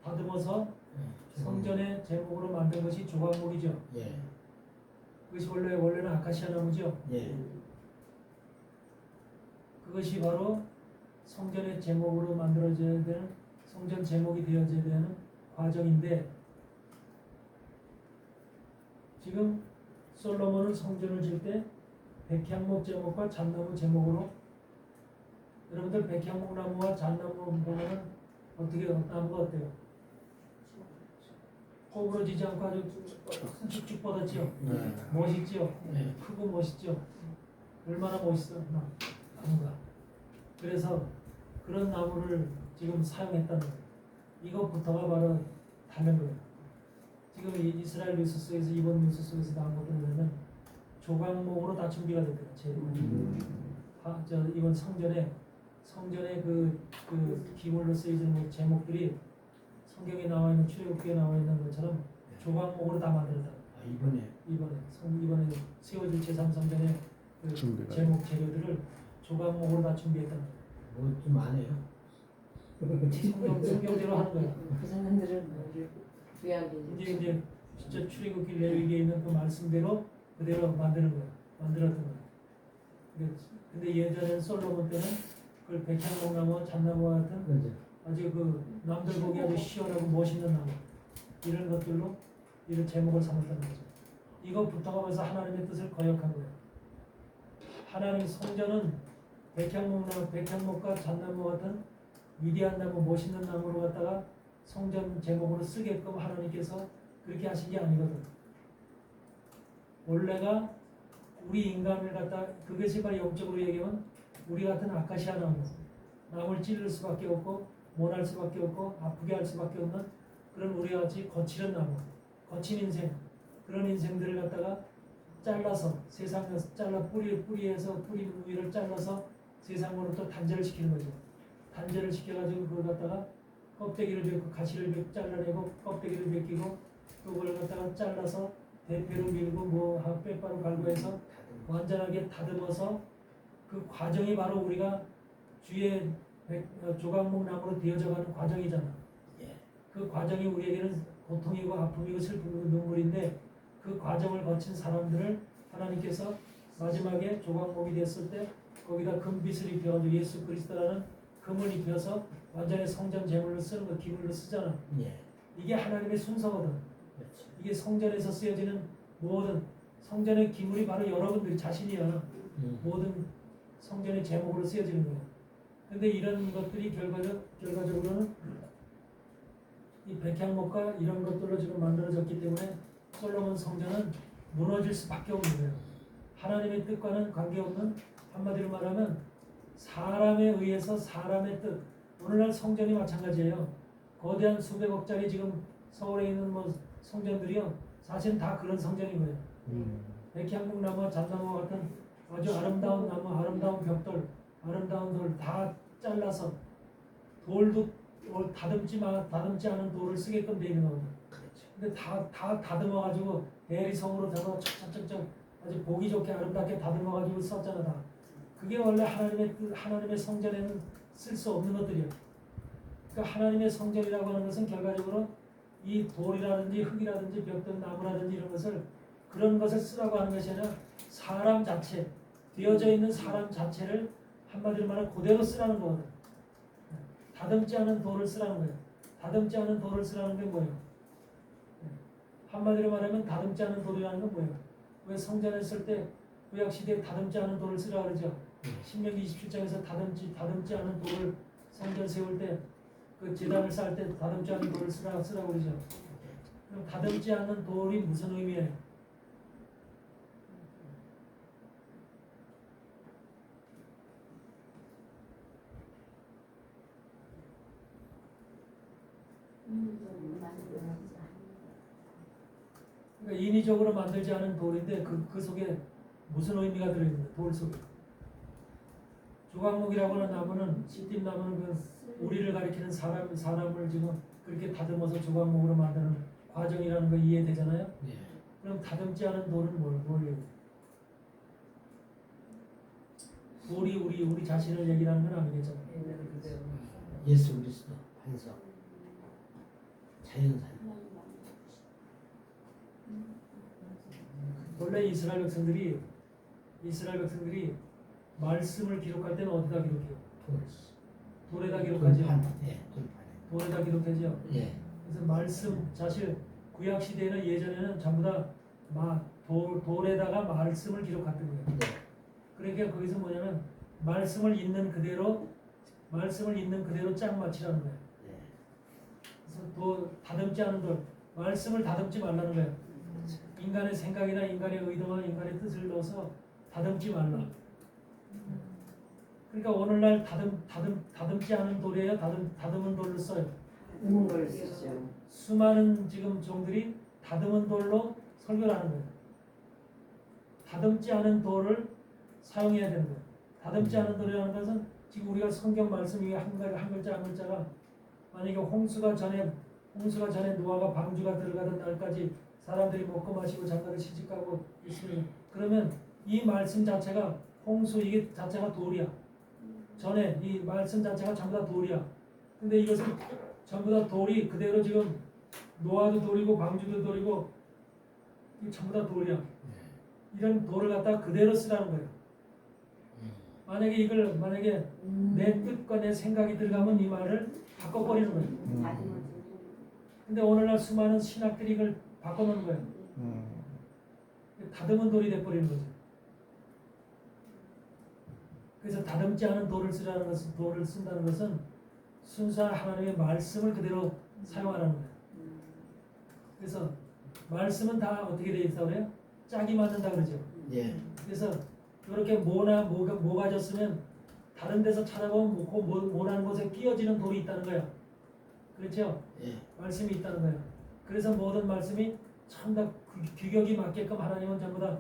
다듬어서 성전의 제목으로 만든 것이 조각목이죠. 예. 그것이 원래는 아카시아 나무죠. 예. 그것이 바로 성전의 제목으로 만들어져야 되는, 성전 제목이 되어져야 되는 과정인데, 지금 솔로몬은 성전을 질 때 백향목 제목과 잣나무 제목으로, 여러분들 백향목 나무와 잣나무 보면은 어떻게, 나무가 어때요? 꼬부러지지 않고 아주 쭉쭉 뻗었죠? 네. 멋있죠? 네. 크고 멋있죠? 얼마나 멋있어 나무가. 그래서 그런 나무를 지금 사용했다는 거예요. 이것부터가 바로 다른 거예요. 지금 이 이스라엘 뉴스 속에서, 이번 뉴스 속에서 나온 것들을 보면 조각목으로 다 준비가 됐거든요. 이번 성전에 그 기물로 쓰여지는 제목들이 성경에 나와 있는, 출애굽기에 나와 있는 것처럼 조각목으로 다 만들었다. 이번에 세워질 제3성전의 그 제목 재료들을 조각목으로 다 준비했다. 뭐 좀 안 해요? 성경대로 하는 거야. 그 사람들은 귀하게 이제 진짜 출애굽기 레위기에 있는 그 말씀대로 그대로 만드는 거야. 만들었던 거야. 근데 예전에는 솔로몬 때는 그 백향목나무와 잣나무와 같은 그죠. 아주 그 남들 보기 아주 시원하고 멋있는 나무, 이런 것들로 이런 제목을 삼았다는 거죠. 이것부터가 벌써 하나님의 뜻을 거역한 거예요. 하나님 성전은 백향목과 잣나무 같은 위대한 나무, 멋있는 나무로 갖다가 성전 제목으로 쓰게끔 하나님께서 그렇게 하신 게 아니거든. 원래가 우리 인간을 갖다, 그것이 바로 영적으로 얘기하면 우리 같은 아카시아 나무, 남을 찌를 수밖에 없고 모날 수밖에 없고 아프게 할 수밖에 없는 그런 우리와 같이 거칠은 나무, 거친 인생, 그런 인생들을 갖다가 잘라서 세상에서 뿌리에서 뿌리 위를 잘라서 세상으로 또 단절을 시키는 거죠. 단절을 시켜가지고 그걸 갖다가 껍데기를 벗고 가시를 잘라내고 껍데기를 벗기고 또 그걸 갖다가 잘라서 대패로 밀고 뭐 빼바로 갈고 해서 완전하게 다듬어서 그 과정이 바로 우리가 주의 조각목 나무로 되어져가는 과정이잖아. 그 과정이 우리에게는 고통이고 아픔이고 슬픔이고 눈물인데, 그 과정을 거친 사람들을 하나님께서 마지막에 조각목이 됐을 때 거기다 금빛을 입혀가지고 예수 그리스도라는 금을 입혀서 완전히 성전 제물로 쓰는 거, 기물로 쓰잖아. 이게 하나님의 순서거든. 그렇죠. 이게 성전에서 쓰여지는 모든 성전의 기물이 바로 여러분들 자신이야. 모든 성전의 제목으로 쓰여지는 거야. 근데 이런 것들이 결과적으로는 이 백향목과 이런 것들로 지금 만들어졌기 때문에 솔로몬 성전은 무너질 수밖에 없는 거예요. 하나님의 뜻과는 관계없는, 한마디로 말하면 사람에 의해서 사람의 뜻. 오늘날 성전이 마찬가지예요. 거대한 수백억짜리 지금 서울에 있는 뭐 성전들이요, 사실은 다 그런 성전인 거예요. 백향목 나무와 잣나무 같은 아주 아름다운 나무, 아름다운 벽돌, 아름다운 돌 다 잘라서 돌도 다듬지 않은 돌을 쓰게끔 되어 있는 거거든요. 근데 다 다듬어가지고 대리석으로 잡아 척척척 아주 보기 좋게 아름답게 다듬어가지고 썼잖아. 다. 그게 원래 하나님의 성전에는 쓸 수 없는 것들이야. 그러니까 하나님의 성전이라고 하는 것은 결과적으로 이 돌이라든지 흙이라든지 벽돌, 나무라든지 이런 것을, 그런 것을 쓰라고 하는 것이 아니라 사람 자체, 되어져 있는 사람 자체를 한마디로 말하면 그대로 쓰라는 거거든. 다듬지 않은 돌을 쓰라는 거예요. 다듬지 않은 돌을 쓰라는 게 뭐예요? 한마디로 말하면 다듬지 않은 돌이라는 건 뭐예요? 왜 성전에 쓸 때 구약시대에 다듬지 않은 돌을 쓰라고 그러죠? 신명기 27장에서 다듬지 않은 돌을 성전 세울 때, 그 제단을 쌓을 때 다듬지 않은 돌을 쓰라고 그러죠? 그럼 다듬지 않은 돌이 무슨 의미예요? 그러니까 인위적으로 만들지 않은 돌인데 그 속에 무슨 의미가 들어있는데, 돌 속에. 조각목이라고 하는 나무는, 시띠나무는 그 우리를 가리키는 사람을 지금 그렇게 다듬어서 조각목으로 만드는 과정이라는 거 이해되잖아요? 그럼 다듬지 않은 돌은 뭘 얘기해요? 돌이 우리 자신을 얘기하는 건 아니겠잖아요. 예수 그리스도 반석. 자연산. 원래 이스라엘 백성들이 말씀을 기록할 때는 어디다 기록해요? 돌에다 기록하죠. 돌판. 예, 돌판에. 돌에다 기록하죠. 예. 그래서 말씀 사실 구약 시대에는 예전에는 전부 다 돌에다가 말씀을 기록했던 거예요. 네. 그러니까 거기서 뭐냐면 말씀을 있는 그대로 짝 맞추라는 거예요. 예. 그래서 다듬지 않은 돌, 말씀을 다듬지 말라는 거예요. 인간의 생각이나 인간의 의도나 인간의 뜻을 넣어서 다듬지 말라. 그러니까 오늘날 다듬지 않은 돌이에요. 다듬은 돌을 써요. 있는 걸 쓰죠. 수많은 지금 종들이 다듬은 돌로 설교를 하는 거예요. 다듬지 않은 돌을 사용해야 되는 거예요. 다듬지 않은 돌이라는 것은 지금 우리가 성경 말씀 위에 한 글자 한 글자가 만약에 홍수가 전에 노아가 방주가 들어가던 날까지 사람들이 먹고 마시고 장가를 시집가고 있으면 그러면 이 말씀 자체가 이게 자체가 돌이야. 전에 이 말씀 자체가 전부 다 돌이야. 근데 이것은 전부 다 돌이 그대로 지금 노아도 돌이고 방주도 돌이고 이 전부 다 돌이야. 이런 돌을 갖다가 그대로 쓰라는 거예요. 만약에 내 뜻과 내 생각이 들어가면 이 말을 바꿔버리는 거예요. 근데 오늘날 수많은 신학들이 이걸 바꿔놓는 거예요. 다듬은 돌이 돼버리는 거죠. 그래서 다듬지 않은 돌을 쓴다는 것은 순수한 하나님의 말씀을 그대로 사용하라는 거예요. 그래서 말씀은 다 어떻게 되어 있다고 그래요? 짝이 맞는다 그러죠. 예. 그래서 이렇게 모가졌으면 다른 데서 찾아보면 모나는 곳에 끼어지는 돌이 있다는 거예요. 그렇죠? 예. 말씀이 있다는 거예요. 그래서 모든 말씀이 참 다 규격이 맞게끔 하나님은 전부 다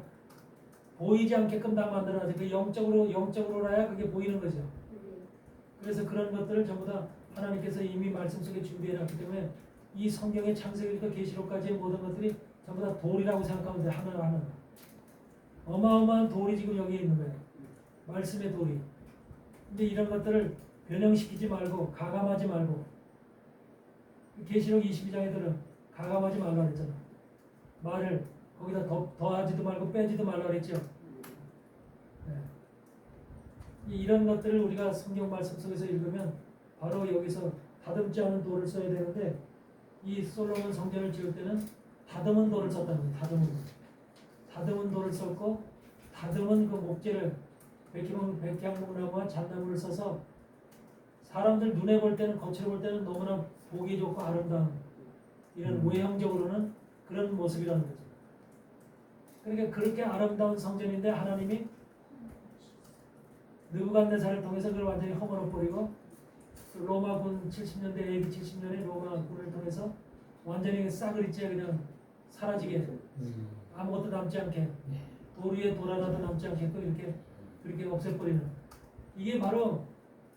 보이지 않게끔 다 만들어놨어요. 그 영적으로라야 그게 보이는 거죠. 그래서 그런 것들을 전부 다 하나님께서 이미 말씀 속에 준비해놨기 때문에 이 성경의 창세기부터 계시록까지의 모든 것들이 전부 다 돌이라고 생각하면 돼. 하나하나. 어마어마한 돌이 지금 여기에 있는 거예요. 말씀의 돌이. 근데 이런 것들을 변형시키지 말고 가감하지 말고 계시록 22장에들은 가감하지 말라 그랬잖아. 말을 거기다 더하지도 말고 빼지도 말라 그랬죠. 네. 이런 것들을 우리가 성경 말씀 속에서 읽으면 바로 여기서 다듬지 않은 돌을 써야 되는데 이 솔로몬 성전을 지을 때는 다듬은 돌을 썼다는 거예요. 다듬은 돌을 썼고 다듬은 그 목재를 백향목나무와 잣나무를 써서 사람들 눈에 볼 때는 겉으로 볼 때는 너무나 보기 좋고 아름다운 이런 외형적으로는 그런 모습이라는 거죠. 그러니까 그렇게 아름다운 성전인데 하나님이 느부갓네살을 통해서 그걸 완전히 허물어 버리고 로마군 70년대 AD 70년에 로마군을 통해서 완전히 싸그리째 그냥 사라지게 아무것도 남지 않게 돌 위에 돌 하나도 남지 않게 그렇게 없애버리는 이게 바로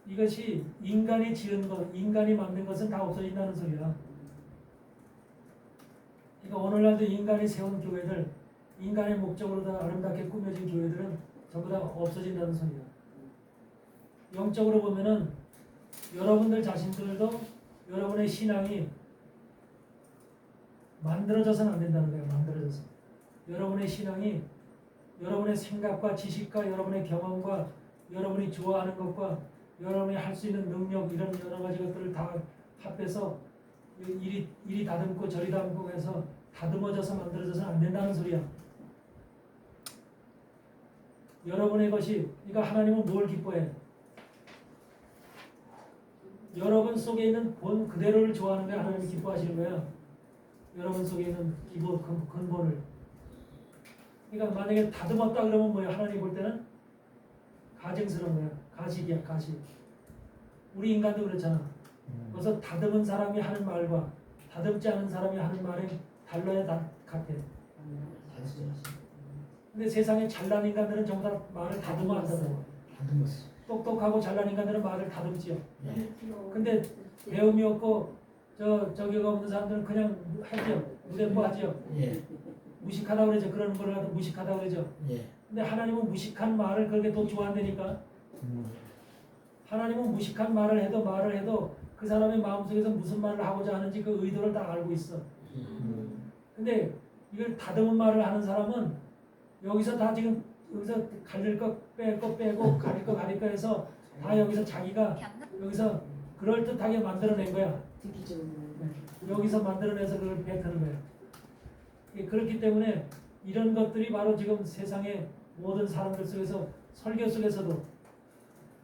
이것이 인간이 지은 것, 인간이 만든 것은 다 없어진다는 소리야. 그러니까 오늘날도 인간이 세운 교회들, 인간의 목적으로 다 아름답게 꾸며진 교회들은 전부 다 없어진다는 소리야. 영적으로 보면은 여러분들 자신들도 여러분의 신앙이 만들어져서는 안 된다는 거예요. 만들어져서. 여러분의 신앙이 여러분의 생각과 지식과 여러분의 경험과 여러분이 좋아하는 것과 여러분이 할 수 있는 능력 이런 여러 가지 것들을 다 합해서 이리 다듬고 저리 다듬고 해서 다듬어져서 만들어져서는 안 된다는 소리야. 여러분의 것이 그러니까 하나님은 뭘 기뻐해? 여러분 속에 있는 본 그대로를 좋아하는 게 하나님이 기뻐하시는 거야. 여러분 속에 있는 기본 근본을. 그러니까 만약에 다듬었다 그러면 뭐야? 하나님 볼 때는 가증스러운 거야. 가식이야, 가식. 우리 인간도 그렇잖아. 그래서 다듬은 사람이 하는 말과 다듬지 않은 사람이 하는 말이 달라야 다 같아. 근데 세상에 잘난 인간들은 전부 다 말을 다듬어 한다고. 다듬었어. 똑똑하고 잘난 인간들은 말을 다듬지요. 예. 근데 배움이 없고 저기가 없는 사람들은 그냥 하죠. 무대포 하죠. 예. 무식하다 그러죠. 그런 거를 하도 무식하다 그러죠. 예. 근데 하나님은 무식한 말을 그렇게 더 좋아한다니까. 하나님은 무식한 말을 해도 그 사람의 마음속에서 무슨 말을 하고자 하는지 그 의도를 다 알고 있어. 근데 이걸 다듬은 말을 하는 사람은 여기서 다 지금 여기서 가릴 거 빼고 가릴 거 해서 다 여기서 자기가 여기서 그럴듯하게 만들어낸 거야. 듣기 좋은 여기서 만들어내서 그걸 뱉는 거야. 그렇기 때문에 이런 것들이 바로 지금 세상의 모든 사람들 속에서 설교 속에서도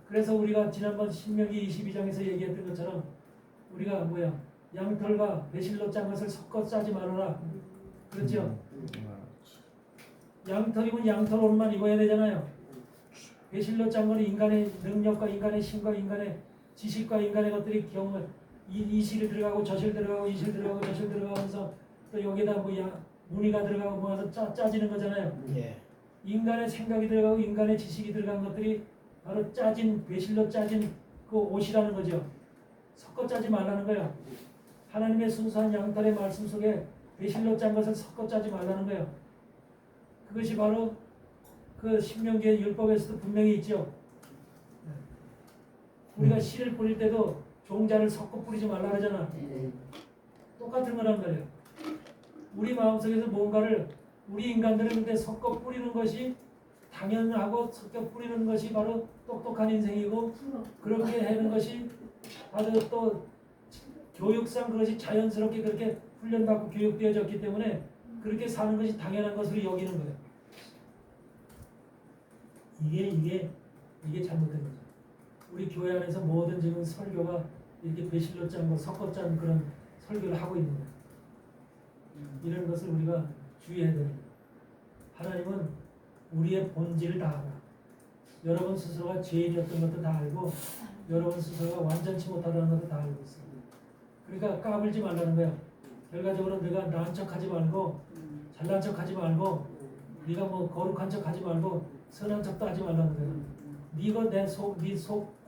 그래서 우리가 지난번 신명기 22장에서 얘기했던 것처럼 우리가 양털과 배실로 짠 것을 섞어 짜지 말아라. 그렇죠? 양털이면 양털 옷만 입어야 되잖아요. 배실로 짠 거는 인간의 능력과 인간의 힘과 인간의 지식과 인간의 것들이 경험을 이 실이 들어가고 저 실 들어가고 이 실 들어가고 저 실 들어가면서 또 여기다 무늬가 들어가고 모아서 짜지는 거잖아요. 예. 인간의 생각이 들어가고 인간의 지식이 들어간 것들이 바로 짜진 배실로 짜진 그 옷이라는 거죠. 섞어 짜지 말라는 거야. 하나님의 순수한 양털의 말씀 속에 배실로 짠 것을 섞어 짜지 말라는 거예요. 그것이 바로 그 신명기의 율법에서도 분명히 있죠. 우리가 씨를 뿌릴 때도 종자를 섞어 뿌리지 말라 그러잖아. 똑같은 거란 말이에요. 우리 마음속에서 뭔가를 우리 인간들은 근데 섞어 뿌리는 것이 당연하고 섞어 뿌리는 것이 바로 똑똑한 인생이고 그렇게 하는 것이 바로 또 교육상 그것이 자연스럽게 그렇게 훈련받고 교육되어졌기 때문에 그렇게 사는 것이 당연한 것으로 여기는 거예요. 이게 잘못된 거죠. 우리 교회 안에서 모든 지금 설교가 이렇게 배실로 짠 거, 섞어 짠 그런 설교를 하고 있는 거예요. 이런 것을 우리가 주의해야 됩니다. 하나님은 우리의 본질을 다 알아. 여러분 스스로가 죄인이었던 것도 다 알고 여러분 스스로가 완전치 못하다는 것도 다 알고 있어요. 그러니까 까불지 말라는 거야. 결과적으로 내가 나은 척하지 말고 잘난 척하지 말고 네가 거룩한 척하지 말고 선한 척도 하지 말라는 거야. 네가 네 속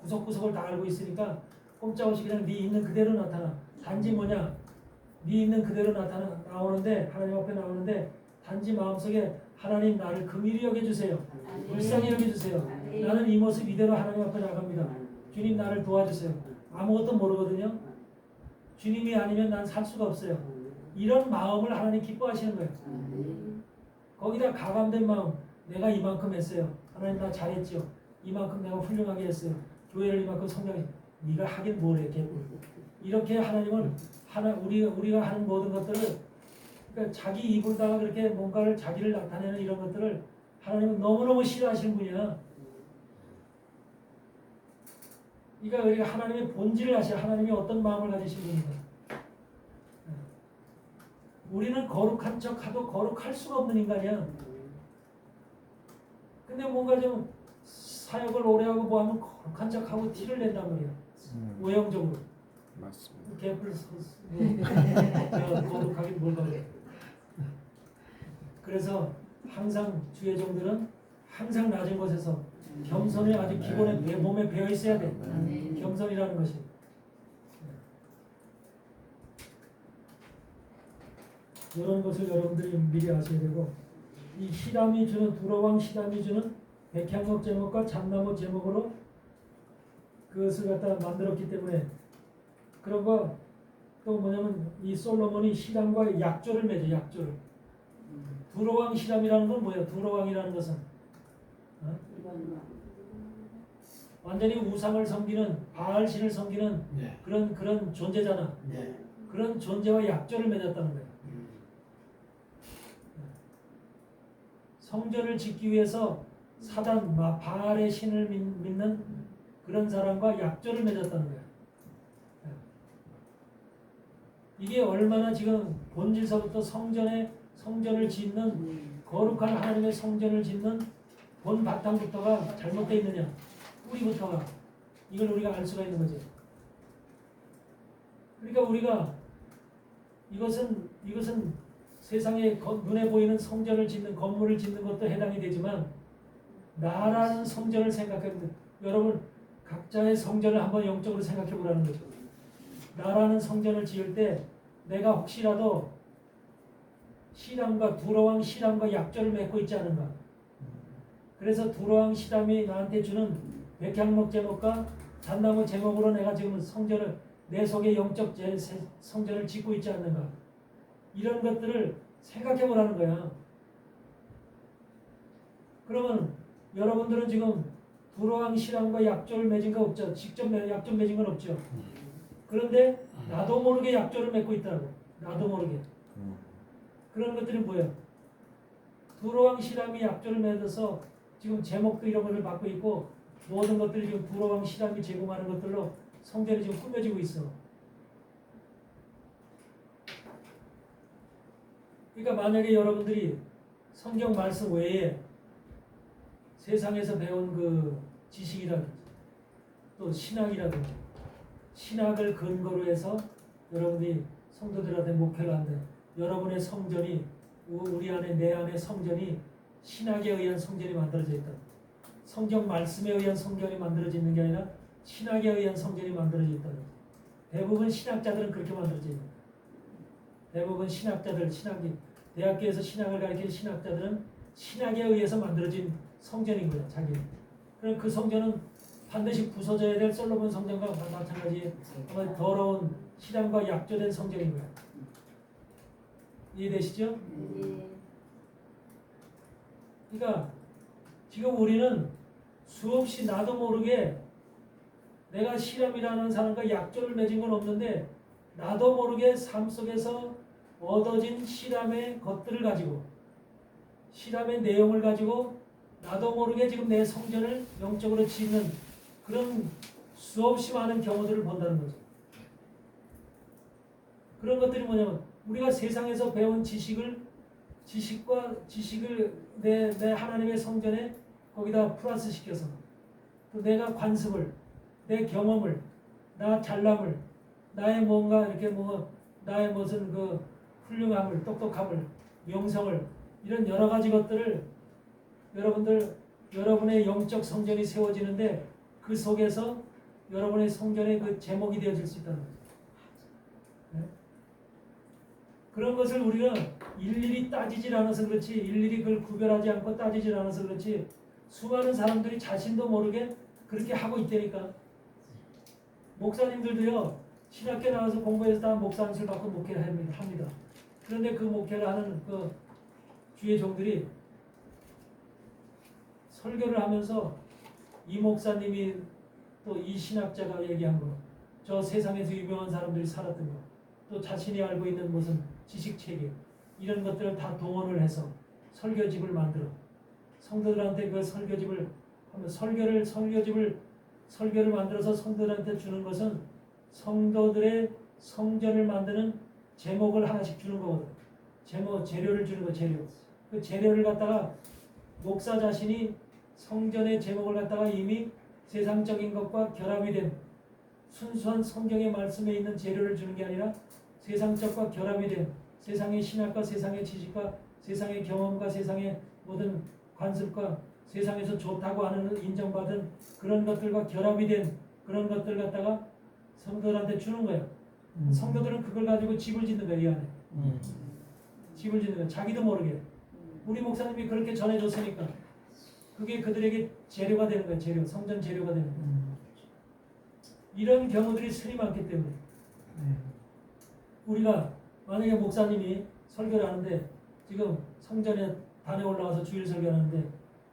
구석구석을 다 알고 있으니까 꼼짝없이 그냥 네 있는 그대로 나타나. 단지 뭐냐? 네 있는 그대로 나오는데 하나님 앞에 나오는데 단지 마음속에 하나님 나를 긍휼히 여겨주세요. 불쌍히 여겨주세요. 나는 이 모습 이대로 하나님 앞에 나갑니다. 주님 나를 도와주세요. 아무것도 모르거든요. 주님이 아니면 난 살 수가 없어요. 이런 마음을 하나님 기뻐하시는 거예요. 거기다 가감된 마음, 내가 이만큼 했어요. 하나님 나 잘했죠. 이만큼 내가 훌륭하게 했어요. 교회를 이만큼 성장해. 네가 하긴 뭘 해, 개뿔. 이렇게 하나님을 우리가 하는 모든 것들을 그러니까 자기 입으로다가 그렇게 뭔가를 자기를 나타내는 이런 것들을 하나님은 너무너무 싫어하시는 분이야. 그러니까 우리가 하나님의 본질을 아셔. 하나님이 어떤 마음을 가지신 분인가. 우리는 거룩한 척하도 거룩할 수가 없는 인간이야. 근데 뭔가 좀 사역을 오래 하고 뭐하면 거룩한 척하고 티를 낸단 말이야. 외형적으로. 맞습니다. 개뿔 거룩하긴 뭘 그래. 그래서 항상 주의 종들은 항상 낮은 곳에서 겸손이 아주 기본에 몸에 배어 있어야 돼. 겸손이라는 것이. 이런 것을 여러분들이 미리 아셔야 되고 이 시람이 주는 두로왕 시람이 주는 백향목 제목과 잠나무 제목으로 그것을 갖다 만들었기 때문에 그런 거 또 뭐냐면 이 솔로몬이 시람과 약조를 맺어. 약조를. 두로왕 시람이라는 건 뭐예요? 두로왕이라는 것은 완전히 우상을 섬기는 바알 신을 섬기는 네. 그런 존재잖아. 네. 그런 존재와 약조를 맺었다는 거예요. 성전을 짓기 위해서 사단 바알의 신을 믿는 그런 사람과 약조를 맺었다는 거예요. 이게 얼마나 지금 본질서부터 성전을 짓는 거룩한 하나님의 성전을 짓는 본 바탕부터가 잘못되어 있느냐, 뿌리부터가 이걸 우리가 알 수가 있는 거죠. 그러니까 우리가 이것은 세상에 눈에 보이는 성전을 짓는 건물을 짓는 것도 해당이 되지만 나라는 성전을 생각하면 여러분 각자의 성전을 한번 영적으로 생각해 보라는 거죠. 나라는 성전을 지을 때 내가 혹시라도 시람과 두로왕 시람과 약조를 맺고 있지 않은가. 그래서 두로왕 시람이 나한테 주는 백향목 제목과 잣나무 제목으로 내가 지금 성전을 내 속에 영적 성전을 짓고 있지 않는가? 이런 것들을 생각해 보라는 거야. 그러면 여러분들은 지금 두로왕 신앙과 약조를 맺은 거 없죠? 직접 약조 맺은 건 없죠? 그런데 나도 모르게 약조를 맺고 있다고. 나도 모르게. 그런 것들이 뭐예요? 두로왕 신앙이 약조를 맺어서 지금 제목도 이런 것을 받고 있고 모든 것들이 지금 두로왕 신앙이 제공하는 것들로 성전이 지금 꾸며지고 있어. 그러니까 만약에 여러분들이 성경 말씀 외에 세상에서 배운 그 지식이라든지 또 신학이라든지 신학을 근거로 해서 여러분들이 성도들한테 목회를 한다. 여러분의 성전이 우리 안에 내 안에 성전이 신학에 의한 성전이 만들어져 있다. 성경 말씀에 의한 성전이 만들어져 있는 게 아니라 신학에 의한 성전이 만들어져 있다. 대부분 신학자들은 그렇게 만들어져 있다. 대부분 신학자들, 대학교에서 신학을 가르치는 신학자들은 신학에 의해서 만들어진 성전인 거야, 자기. 그럼 그 성전은 반드시 부서져야 될 솔로몬 성전과 마찬가지 아마 더러운 신앙과 약조된 성전인 거야. 이해되시죠? 그러니까 지금 우리는 수없이 나도 모르게 내가 실험이라는 사람과 약조를 맺은 건 없는데 나도 모르게 삶 속에서 얻어진 실험의 것들을 가지고 실험의 내용을 가지고 나도 모르게 지금 내 성전을 영적으로 짓는 그런 수없이 많은 경우들을 본다는 거죠. 그런 것들이 뭐냐면 우리가 세상에서 배운 지식을 내 하나님의 성전에 거기다 플러스 시켜서 또 내가 관습을 내 경험을 나 잘남을 나의 뭔가 이렇게 나의 무슨 그 훌륭함을 똑똑함을 명성을 이런 여러 가지 것들을 여러분의 영적 성전이 세워지는데 그 속에서 여러분의 성전의 그 제목이 되어질 수 있다는 거죠. 네? 그런 것을 우리가 일일이 따지질 않아서 그렇지 일일이 그걸 구별하지 않고 따지질 않아서 그렇지 수많은 사람들이 자신도 모르게 그렇게 하고 있다니까. 목사님들도요 신학교 나와서 공부해서 다 목사 안수를 받고 목회를 합니다. 그런데 그 목회를 하는 그 주의 종들이 설교를 하면서 이 목사님이 또 이 신학자가 얘기한 거, 저 세상에서 유명한 사람들이 살았던 거, 또 자신이 알고 있는 무슨 지식체계 이런 것들을 다 동원을 해서 설교집을 만들어 성도들한테 그 설교집을 하면 설교를 만들어서 성도들한테 주는 것은 성도들의 성전을 만드는 제목을 하나씩 주는 거거든. 재료를 주는 거, 재료. 그 재료를 갖다가 목사 자신이 성전의 제목을 갖다가 이미 세상적인 것과 결합이 된 순수한 성경의 말씀에 있는 재료를 주는 게 아니라 세상적과 결합이 된 세상의 신학과 세상의 지식과 세상의 경험과 세상의 모든 관습과 세상에서 좋다고 하는 인정받은 그런 것들과 결합이 된 그런 것들 갖다가 성도들한테 주는 거예요. 성도들은 그걸 가지고 집을 짓는 거예요, 이 안에. 집을 짓는 거예요. 자기도 모르게. 우리 목사님이 그렇게 전해줬으니까 그게 그들에게 재료가 되는 거예요. 재료, 성전 재료가 되는 거예요. 이런 경우들이 스리 많기 때문에 우리가 만약에 목사님이 설교를 하는데 지금 성전에 단에 올라가서 주일 설교하는데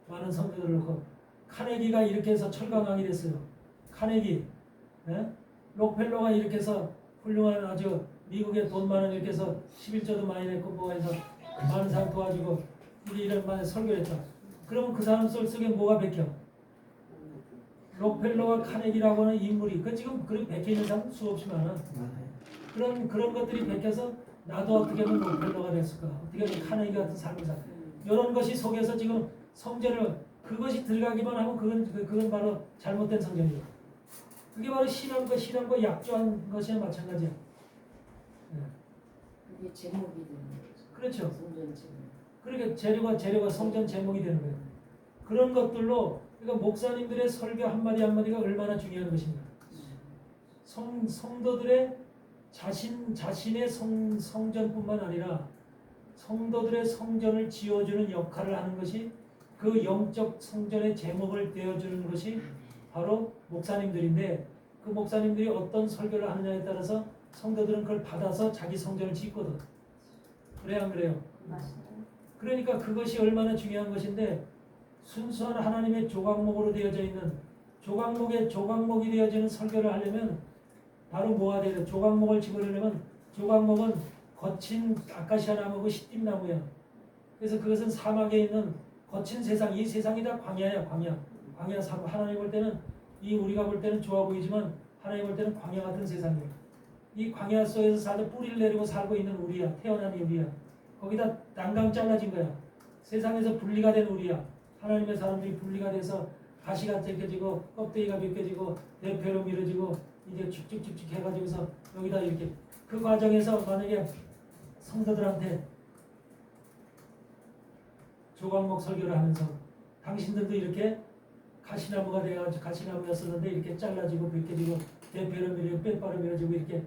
많은 성도들을 놓고 카네기가 이렇게 해서 철강왕이 됐어요. 카네기, 록펠러가 이렇게 해서 훌륭한 아주 미국에 돈 많은 이렇게 해서 11조도 많이 냈고 뭐 해서 많은 사람 도와주고 이런 많은 설교를 했다. 그러면 그 사람 속에 뭐가 bek혀? 록펠러와 카네기라고 하는 인물이 그 지금 그렇게 bek혀 있는 사람 수없이 많아. 그런 것들이 bek혀서 나도 어떻게 하면 록펠러가 됐을까? 어떻게 하면 카네기 같은 삶을 살 이런 것이 속에서 지금 성전을 그것이 들어가기만 하면 그건 바로 잘못된 성전이에요. 그게 바로 신앙과 약조한 것이나 마찬가지야. 그게 제목이 되는 거죠. 그렇죠. 성전 제목. 그러니까 재료가 성전 제목이 되는 거예요. 그런 것들로 그러니까 목사님들의 설교 한마디 한마디가 얼마나 중요한 것인가. 성도들의 자신의 성전뿐만 아니라 성도들의 성전을 지어주는 역할을 하는 것이 그 영적 성전의 제목을 되어주는 것이 바로 목사님들인데 그 목사님들이 어떤 설교를 하느냐에 따라서 성도들은 그걸 받아서 자기 성전을 짓거든. 그래야 안 그래요? 맞아요. 그러니까 그것이 얼마나 중요한 것인데 순수한 하나님의 조각목으로 되어져 있는 조각목이 되어지는 설교를 하려면 바로 뭐가 돼야 돼? 조각목을 집으려면 조각목은 거친 아카시아 나무고 시띠나무야. 그래서 그것은 사막에 있는 거친 세상, 이 세상이 다 광야야, 광야 사고. 하나님 볼 때는 이 우리가 볼 때는 좋아 보이지만 하나님 볼 때는 광야 같은 세상이야. 이 광야 속에서 살고 뿌리를 내리고 살고 있는 우리야, 태어난 우리야. 거기다 난강 잘라진 거야. 세상에서 분리가 된 우리야. 하나님의 사람들이 분리가 돼서 가시가 벗겨지고 껍데기가 벗겨지고 대표로 밀어지고 이제 축축축축 해가지고서 여기다 이렇게 그 과정에서 만약에 성도들한테 조각목 설교를 하면서 당신들도 이렇게 가시나무가 돼가지고 가시나무였었는데 이렇게 잘라지고 벗겨지고 대표로 밀어지고 빼빠로 밀어지고 이렇게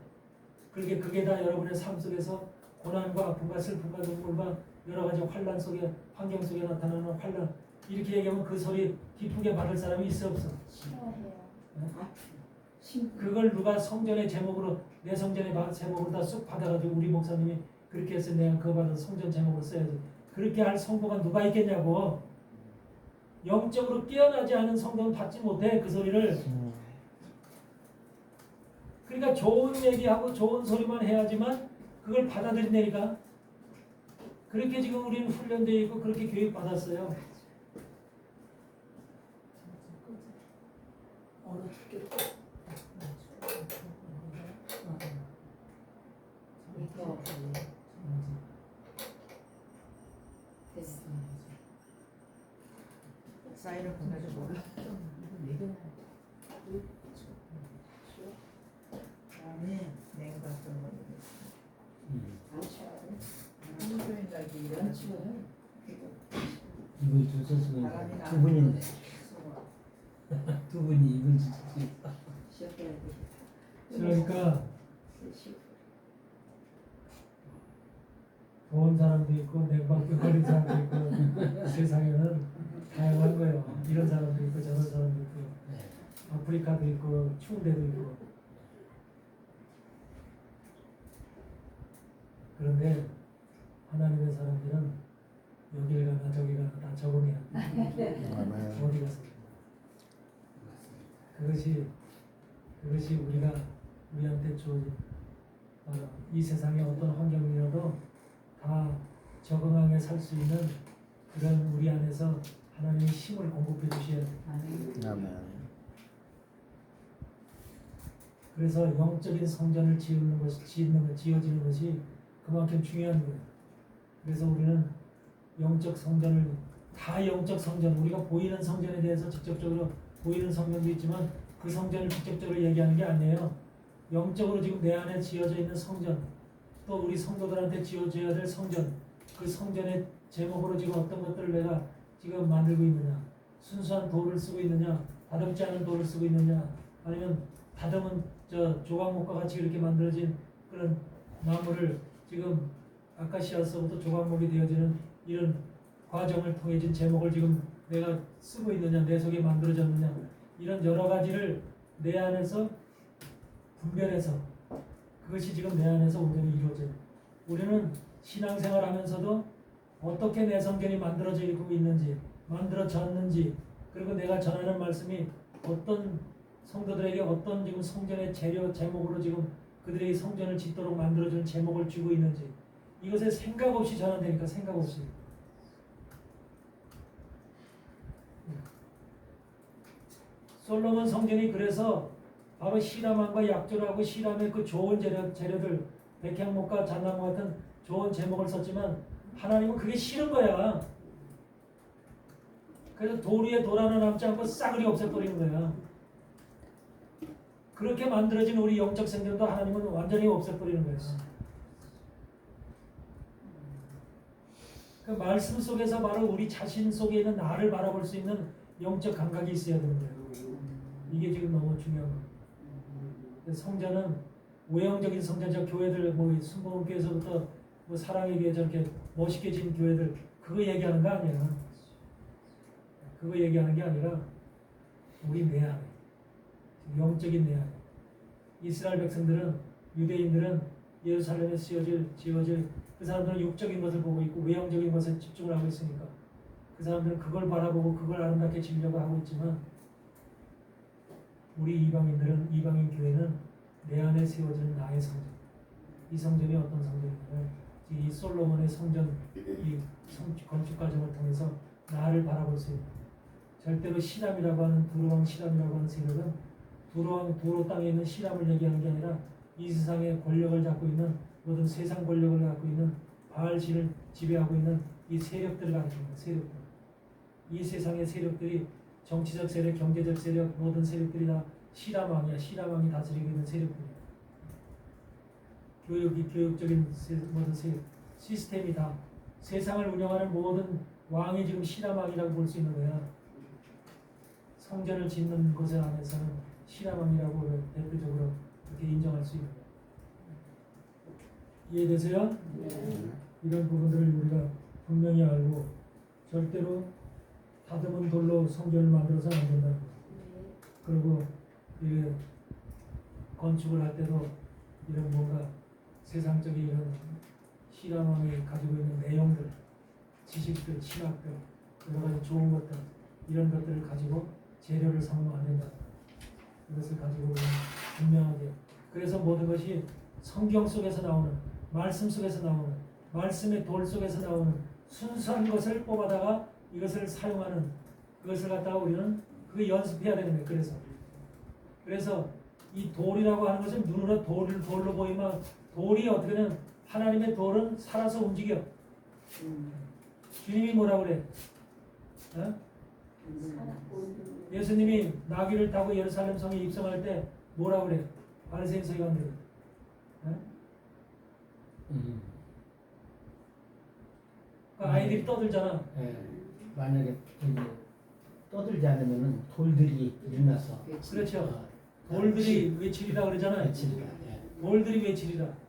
그게 다 여러분의 삶 속에서 고난과 아픔과 슬픔과 눈물과 여러 가지 환란 속에 환경 속에 나타나는 환란 이렇게 얘기하면 그 소리 기쁘게 받을 사람이 있어 없어? 싫어해요. 네? 아프. 그걸 누가 성전의 제목으로 내 성전의 제목으로 다 쑥 받아가지고 우리 목사님이 그렇게 해서 내가 그거 받아서 성전 제목으로 써야지. 그렇게 할 성도가 누가 있겠냐고. 영적으로 깨어나지 않은 성도는 받지 못해 그 소리를. 그러니까 좋은 얘기하고 좋은 소리만 해야지만 그걸 받아들이니까. 그렇게 지금 우리는 훈련되어 있고 그렇게 교육받았어요. 얼어 죽겠다. 이거 됐어. 사인을 보내줘 몰라. 다음에 내가 봤던 거. 안 추워요? 한교인자기 안 이런 추워요? 이걸 두 선수가 바람이 두 분인데 추워. 두 분이 이걸 주셨어요. 시험해야 되겠다. 그러니까 쉬어. 좋은 사람도 있고 냉방병 걸린 사람도 있고 세상에는 다양한 거예요. 이런 사람도 있고 저런 사람도 있고 아프리카도 있고 추운 데도 있고 그런데 하나님의 사람들은 여길 가나 저기 가나 다 적응해야 돼. 어디 가서 그것이 우리한테 주어진 이 세상의 어떤 환경이라도 다 적응하게 살 수 있는 그런 우리 안에서 하나님의 힘을 공급해 주셔야 돼요. 그래서 영적인 성전을 지어지는 것이 그만큼 중요한 거예요. 그래서 우리는 영적 성전을 다 영적 성전, 우리가 보이는 성전에 대해서 직접적으로 보이는 성전도 있지만 그 성전을 직접적으로 얘기하는 게 아니에요. 영적으로 지금 내 안에 지어져 있는 성전, 또 우리 성도들한테 지어져야 될 성전, 그 성전의 제목으로 지금 어떤 것들을 내가 지금 만들고 있느냐, 순수한 돌을 쓰고 있느냐, 다듬지 않은 돌을 쓰고 있느냐, 아니면 다듬은 조각목과 같이 이렇게 만들어진 그런 나무를 지금 아카시아서부터 조각목이 되어지는 이런 과정을 통해진 제목을 지금 내가 쓰고 있느냐, 내 속에 만들어졌느냐, 이런 여러 가지를 내 안에서 분별해서 그것이 지금 내 안에서 온전히 이루어져요. 우리는 신앙생활 하면서도 어떻게 내 성전이 만들어지고 있는지, 만들어졌는지, 그리고 내가 전하는 말씀이 어떤 성도들에게 어떤 지금 성전의 제목으로 지금 그들에게 성전을 짓도록 만들어주는 제목을 주고 있는지, 이것에 생각 없이 전환되니까 생각 없이. 솔로몬 성전이 그래서 바로 시람왕과 약조라고 시람의 그 좋은 재료들 백향목과 잣나무 같은 좋은 제목을 썼지만 하나님은 그게 싫은 거야. 그래서 돌 위에 돌 하나 남지 않고 싸그리 없애버리는 거야. 그렇게 만들어진 우리 영적 생존도 하나님은 완전히 없애버리는 거야. 그 말씀 속에서 바로 우리 자신 속에 있는 나를 바라볼 수 있는 영적 감각이 있어야 되는 거예요. 이게 지금 너무 중요한 거예요. 성전은 외형적인 성전, 저 교회들 뭐 순복음교회에서부터 뭐 사랑의 교회 저렇게 멋있게 지은 교회들 그거 얘기하는 거 아니야. 그거 얘기하는 게 아니라 우리 내 안에 영적인 내 안에 이스라엘 백성들은 유대인들은 예루살렘에 지어질 그 사람들은 육적인 것을 보고 있고 외형적인 것에 집중을 하고 있으니까 그 사람들은 그걸 바라보고 그걸 아름답게 지으려고 하고 있지만 우리 이방인 교회는 내 안에 세워지는 나의 성전. 이 성전이 어떤 성전이냐면 이 솔로몬의 성전 건축 과정을 통해서 나를 바라볼 수 있는 절대로 시람이라고 하는 두로왕 시람이라고 하는 세력은 두로 땅에 있는 시람을 얘기하는 게 아니라 이 세상의 권력을 잡고 있는 모든 세상 권력을 갖고 있는 바알신을 지배하고 있는 이 세력들을 가리킵니다. 세력들. 이 세상의 세력들이 정치적 세력, 경제적 세력, 모든 세력들이 다 시람왕이야. 시람왕이 다스리고 있는 세력들이야. 교육적인 모든 세력, 시스템이 다 세상을 운영하는 모든 왕이 지금 시람왕이라고 볼 수 있는 거야. 성전을 짓는 곳에 안에서는 시람왕이라고 대표적으로 그렇게 인정할 수 있는 거야. 이해되세요? 이런 부분들을 우리가 분명히 알고 절대로 다듬은 돌로 성전을 만들어서는 안 된다. 그리고 그 건축을 할 때도 이런 뭔가 세상적인 이런 시람왕이 가지고 있는 내용들, 지식들, 신학들, 여러 가지 좋은 것들 이런 것들을 가지고 재료를 삼으면 안 된다. 이것을 가지고 우리는 분명하게. 그래서 모든 것이 성경 속에서 나오는 말씀 속에서 나오는 말씀의 돌 속에서 나오는 순수한 것을 뽑아다가 이것을 사용하는 그것을 갖다가 우리는 그 연습해야 되는 거예요. 그래서 이 돌이라고 하는 것은 눈으로 돌로 보이면 돌이 어떻게든 하나님의 돌은 살아서 움직여. 주님이 뭐라 그래? 어? 예수님이 나귀를 타고 예루살렘 성에 입성할 때 뭐라 그래? 바리새인 서기관들. 그 아이들이 떠들잖아. 만약에 떠들지 않으면은 돌들이 일어나서 그렇죠. 돌들이 외치리라 그러잖아요. 외치리라. 돌들이 외치리라.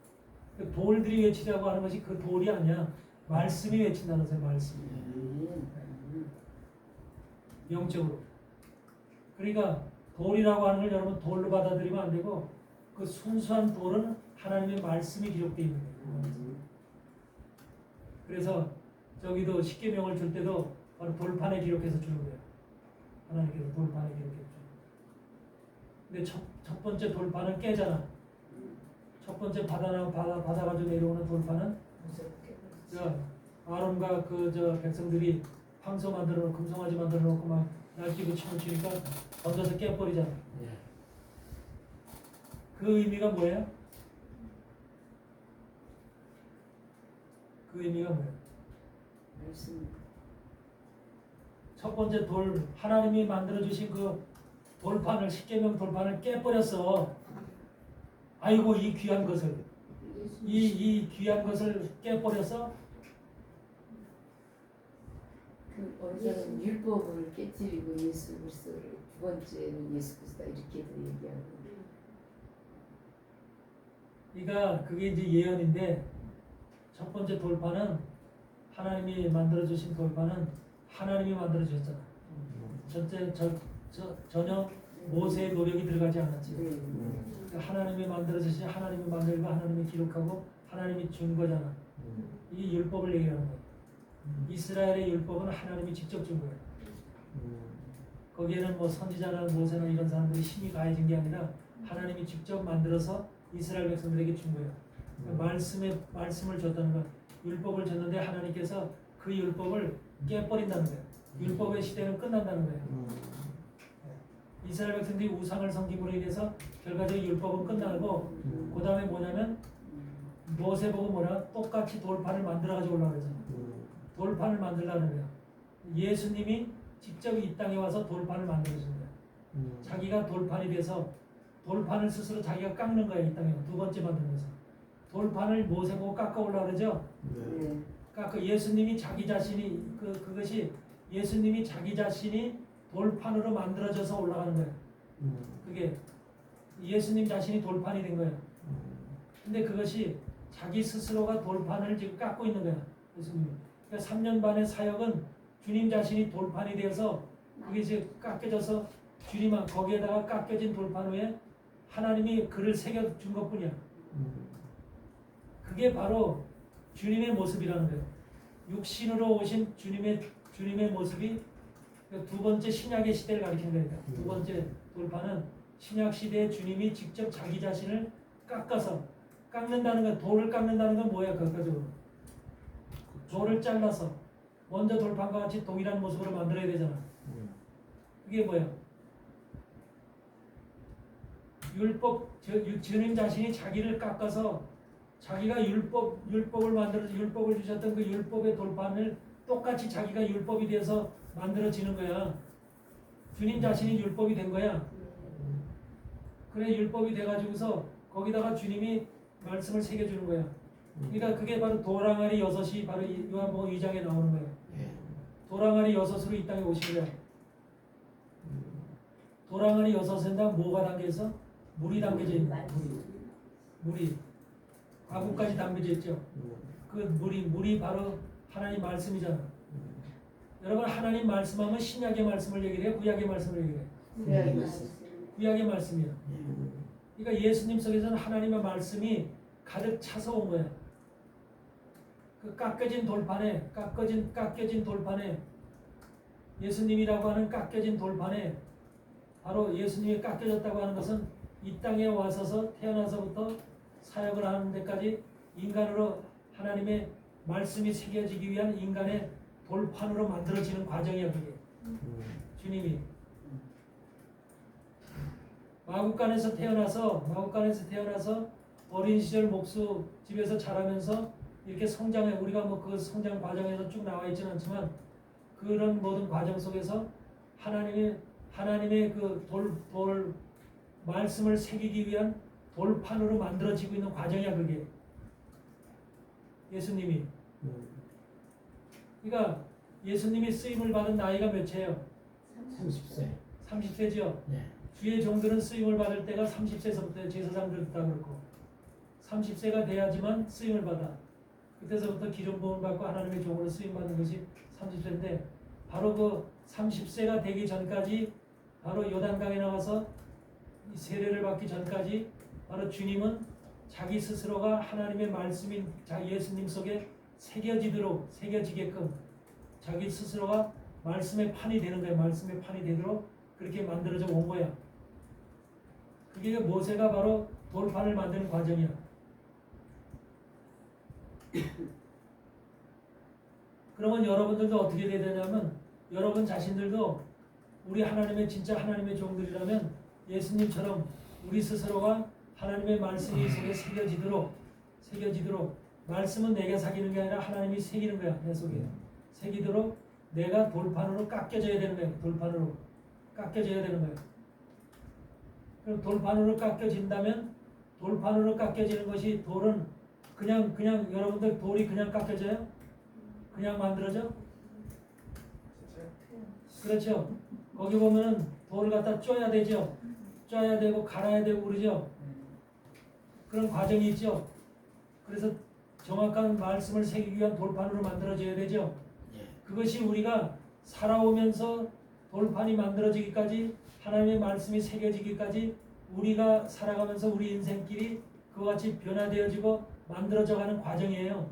그 돌들이 외치라고 하는 것이 그 돌이 아니야. 말씀이 외친다는 거예요. 말씀이. 영적으로. 그러니까 돌이라고 하는 걸 여러분 돌로 받아들이면 안 되고 그 순수한 돌은 하나님의 말씀이 기록되어 있는 거예요. 그래서 저기도 십계명을 줄 때도 바로 돌판에 기록해서 주는 거예요. 하나님께서 돌판에 기록해 주는 거예요. 근데 첫 번째 돌판은 깨잖아. 첫 번째 받아가지고 내려오는 돌판은 아론과 그 백성들이 황소 만들어 놓고 금송아지 만들어 놓고 막 날뛰고 춤을 추니까 던져서 깨버리잖아. 그 의미가 뭐예요? 그 의미가 뭐예요? 첫 번째 돌 하나님이 만들어 주신 그 돌판을 십계명 돌판을 깨버렸어. 아이고 이 귀한 것을 이 귀한 것을 깨버려서 그 어제는 율법을 깨뜨리고 예수 그리스도를 두 번째는 예수 그리스도다 이렇게도 얘기하고. 그러니까 그게 이제 예언인데 첫 번째 돌판은 하나님이 만들어 주신 돌판은 하나님이 만들어 주셨잖아. 전혀 모세의 노력이 들어가지 않았지. 그러니까 하나님이 만들어 주신 하나님이 만들고 하나님이 기록하고 하나님이 준 거잖아. 이 율법을 얘기하는 거야. 이스라엘의 율법은 하나님이 직접 준 거예요. 거기에는 뭐 선지자나 모세나 이런 사람들이 힘이 가해진 게 아니라 하나님이 직접 만들어서 이스라엘 백성들에게 준 거예요. 그러니까 말씀을 줬다는 거야. 율법을 줬는데 하나님께서 그 율법을 깨버린다는 거예요. 율법의 시대는 끝난다는 거예요. 이스라엘 백성들이 우상을 섬김으로 인해서 결과적으로 율법은 끝나고 그 다음에 뭐냐면 모세 보고 뭐라 똑같이 돌판을 만들어가지고 올라오고 그러잖아. 돌판을 만들라는 거야. 예수님이 직접 이 땅에 와서 돌판을 만들어준 거야. 자기가 돌판이 돼서 돌판을 스스로 자기가 깎는 거야. 이 땅에 두 번째 만들면서 돌판을 모세 보고 깎아 올라 그러죠. 깎아 예수님이 자기 자신이 그것이 예수님이 자기 자신이 돌판으로 만들어져서 올라가는 거야. 그게 예수님 자신이 돌판이 된 거야. 근데 그것이 자기 스스로가 돌판을 지금 깎고 있는 거야. 예수님. 그러니까 3년 반의 사역은 주님 자신이 돌판이 되어서 그게 이제 깎여져서 주님 거기에다가 깎여진 돌판 위에 하나님이 글을 새겨준 것뿐이야. 그게 바로 주님의 모습이라는 거예요. 육신으로 오신 주님의 모습이 두 번째 신약의 시대를 가리키는 거니까 두 번째 돌파는 신약 시대에 주님이 직접 자기 자신을 깎는다는 건 돌을 깎는다는 건 뭐야? 결과적으로 돌을 잘라서 먼저 돌판과 같이 동일한 모습으로 만들어야 되잖아. 그게 뭐야? 주님 자신이 자기를 깎아서 자기가 율법을 만들어서 율법을 주셨던 그 율법의 돌판을 똑같이 자기가 율법이 돼서 만들어지는 거야. 주님 자신이 율법이 된 거야. 그래 율법이 돼가지고서 거기다가 주님이 말씀을 새겨주는 거야. 그러니까 그게 바로 도랑아리 6이 바로 요한복음 2장에 나오는 거야. 도랑아리 6으로 이 땅에 오신 거야. 도랑아리 6에다 뭐가 담겨있어? 물이 담겨져 있는 거야. 물이 과부까지 담겨져 있죠. 그 물이 바로 하나님 말씀이잖아. 여러분 하나님 말씀하면 신약의 말씀을 얘기해요? 구약의 말씀을 얘기해요? 구약의 말씀이야. 그러니까 예수님 속에서는 하나님의 말씀이 가득 차서 온 거야. 그 깎여진 돌판에 예수님이라고 하는 깎여진 돌판에 바로 예수님이 깎여졌다고 하는 것은 이 땅에 와서서 태어나서부터 사역을 하는 데까지 인간으로 하나님의 말씀이 새겨지기 위한 인간의 돌판으로 만들어지는 과정이야. 그게 주님이 마국간에서 태어나서 어린 시절 목수 집에서 자라면서 이렇게 성장해. 우리가 뭐 그 성장 과정에서 쭉 나와 있지는 않지만 그런 모든 과정 속에서 하나님의 그 돌 말씀을 새기기 위한 돌판으로 만들어지고 있는 과정이야. 그게 예수님이. 그러니까 예수님이 쓰임을 받은 나이가 몇이에요? 30세. 30세죠. 네. 주의 종들은 쓰임을 받을 때가 30세서부터 제사장들도 다 그렇고 30세가 돼야지만 쓰임을 받아. 그때서부터 기름 부음을 받고 하나님의 종으로 쓰임 받는 것이 30세인데 바로 그 30세가 되기 전까지 바로 요단강에 나와서 이 세례를 받기 전까지 바로 주님은 자기 스스로가 하나님의 말씀인 예수님 속에 새겨지게끔 자기 스스로가 말씀의 판이 되는 거예요. 말씀의 판이 되도록 그렇게 만들어져 온 거야. 그게 모세가 바로 돌판을 만드는 과정이야. 그러면 여러분들도 어떻게 돼야 되냐면 여러분 자신들도 우리 진짜 하나님의 종들이라면 예수님처럼 우리 스스로가 하나님의 말씀이 속에 새겨지도록 말씀은 내가 사귀는 게 아니라 하나님이 새기는 거야. 내 속에 새기도록 내가 돌판으로 깎여져야 되는 거야. 돌판으로 깎여져야 되는 거야. 그럼 돌판으로 깎여진다면 돌판으로 깎여지는 것이 돌은 그냥 여러분들 돌이 그냥 깎여져요? 그냥 만들어져? 그렇죠. 거기 보면은 돌을 갖다 쪄야 되죠. 쪄야 되고 갈아야 되고 그러죠. 그런 과정이 있죠. 그래서 정확한 말씀을 새기기 위한 돌판으로 만들어져야 되죠. 그것이 우리가 살아오면서 돌판이 만들어지기까지 하나님의 말씀이 새겨지기까지 우리가 살아가면서 우리 인생길이 그와 같이 변화되어지고 만들어져가는 과정이에요.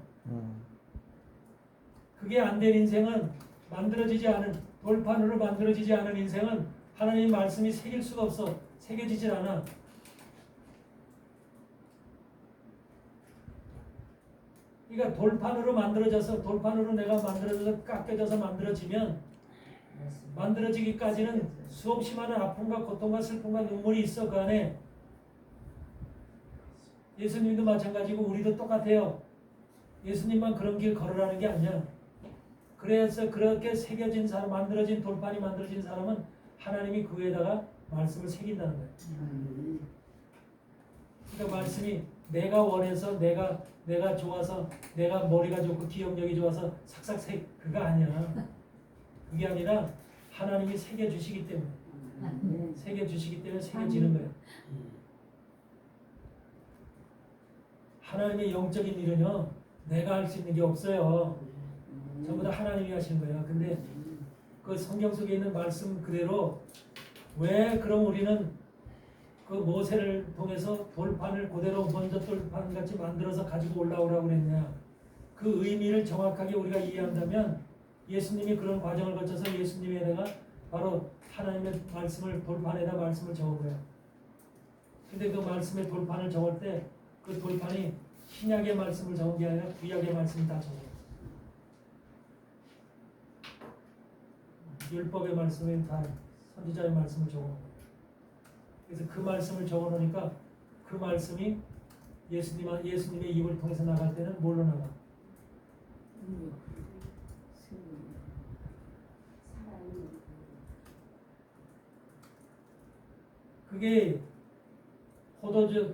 그게 안 된 인생은 돌판으로 만들어지지 않은 인생은 하나님의 말씀이 새길 수가 없어. 새겨지질 않아. 그러니까 돌판으로 내가 만들어져서 깎여져서 만들어지기까지는 수없이 많은 아픔과 고통과 슬픔과 눈물이 있어. 그 안에 예수님도 마찬가지고 우리도 똑같아요. 예수님만 그런 길 걸으라는 게 아니야. 그래서 그렇게 새겨진 사람, 돌판이 만들어진 사람은 하나님이 그 위에다가 말씀을 새긴다는 거예요. 그러니까 말씀이 내가 원해서 내가 좋아서 내가 머리가 좋고 기억력이 좋아서 삭삭 그거 아니야. 그게 아니라 하나님이 새겨주시기 때문에 새겨지는 거예요. 하나님의 영적인 일은요 내가 할 수 있는 게 없어요. 전부 다 하나님이 하시는 거예요. 근데 그 성경 속에 있는 말씀 그대로 왜 그럼 우리는 그 모세를 통해서 돌판을 그대로 먼저 돌판 같이 만들어서 가지고 올라오라고 그랬냐? 그 의미를 정확하게 우리가 이해한다면 예수님이 그런 과정을 거쳐서 예수님에다가 바로 하나님의 말씀을 돌판에다 말씀을 적은 거야. 근데 그 말씀의 돌판을 적을 때 그 돌판이 신약의 말씀을 적은 게 아니라 구약의 말씀을 다 적어요. 율법의 말씀은 다 선지자의 말씀을 적어놓은 거예요. 그래서 그 말씀을 적어놓으니까 그 말씀이 예수님의 입을 통해서 나갈 때는 뭘로 나가? 그게 포도주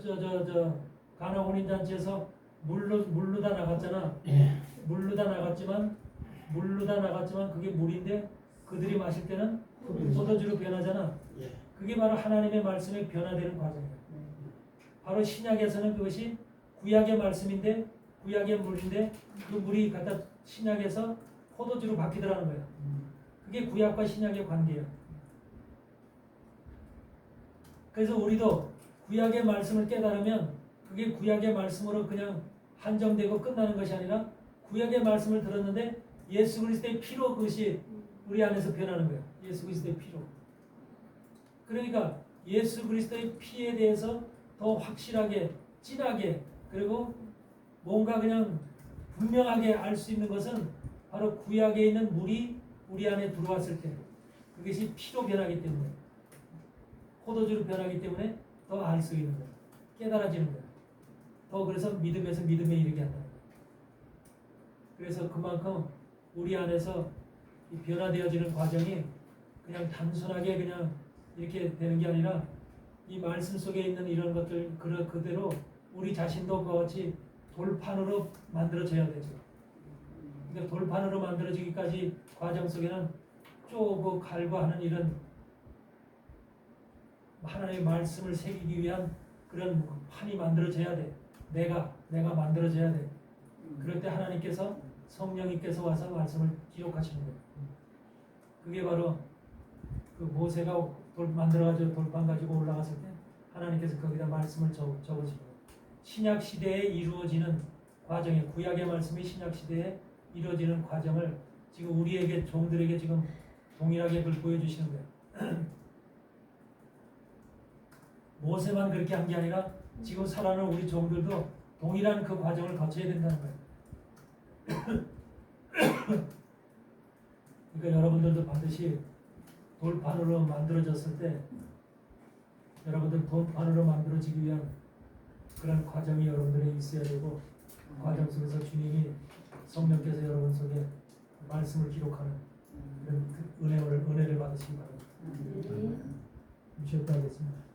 가나 혼인잔치에서 물로 다 나갔잖아. 예. 물로 다 나갔지만 그게 물인데 그들이 마실 때는 포도주로 변하잖아. 예. 그게 바로 하나님의 말씀에 변화되는 과정이에요. 바로 신약에서는 그것이 구약의 말씀인데 구약의 물인데 그 물이 갖다 신약에서 포도주로 바뀌더라는 거예요. 그게 구약과 신약의 관계예요. 그래서 우리도 구약의 말씀을 깨달으면 그게 구약의 말씀으로 그냥 한정되고 끝나는 것이 아니라 구약의 말씀을 들었는데 예수 그리스도의 피로 그것이 우리 안에서 변하는 거예요. 예수 그리스도의 피로. 그러니까 예수 그리스도의 피에 대해서 더 확실하게, 진하게, 그리고 뭔가 그냥 분명하게 알 수 있는 것은 바로 구약에 있는 물이 우리 안에 들어왔을 때 그것이 피로 변하기 때문에, 포도주로 변하기 때문에 더 알 수 있는 거예요. 깨달아지는 거예요. 더 그래서 믿음에서 믿음에 이르게 한다는 거예요. 그래서 그만큼 우리 안에서 이 변화되어지는 과정이 그냥 단순하게 그냥 이렇게 되는 게 아니라 이 말씀 속에 있는 이런 것들 그대로 우리 자신도 그와 같이 돌판으로 만들어져야 되죠. 그러니까 돌판으로 만들어지기까지 과정 속에는 쪼고 갈고 하는 이런 하나님의 말씀을 새기기 위한 그런 판이 만들어져야 돼. 내가 만들어져야 돼. 그럴 때 하나님께서 성령님께서 와서 말씀을 기록하시는 거예요. 그게 바로 그 모세가 만들어가지고 돌판 가지고 올라갔을 때 하나님께서 거기다 말씀을 적으신 거예요. 신약 시대에 이루어지는 과정에 구약의 말씀이 신약 시대에 이루어지는 과정을 지금 우리에게 종들에게 지금 동일하게 그걸 보여주시는 거예요. 모세만 그렇게 한 게 아니라 지금 살아가는 우리 종들도 동일한 그 과정을 거쳐야 된다는 거예요. 그러니까 여러분들도 반드시 돌판으로 만들어졌을 때 여러분들 돌판으로 만들어지기 위한 그런 과정이 여러분들에 있어야 되고 과정 속에서 주님이 성령께서 여러분 속에 말씀을 기록하는 그런 은혜를 받으시기 바랍니다. 쉬었다 하겠습니다.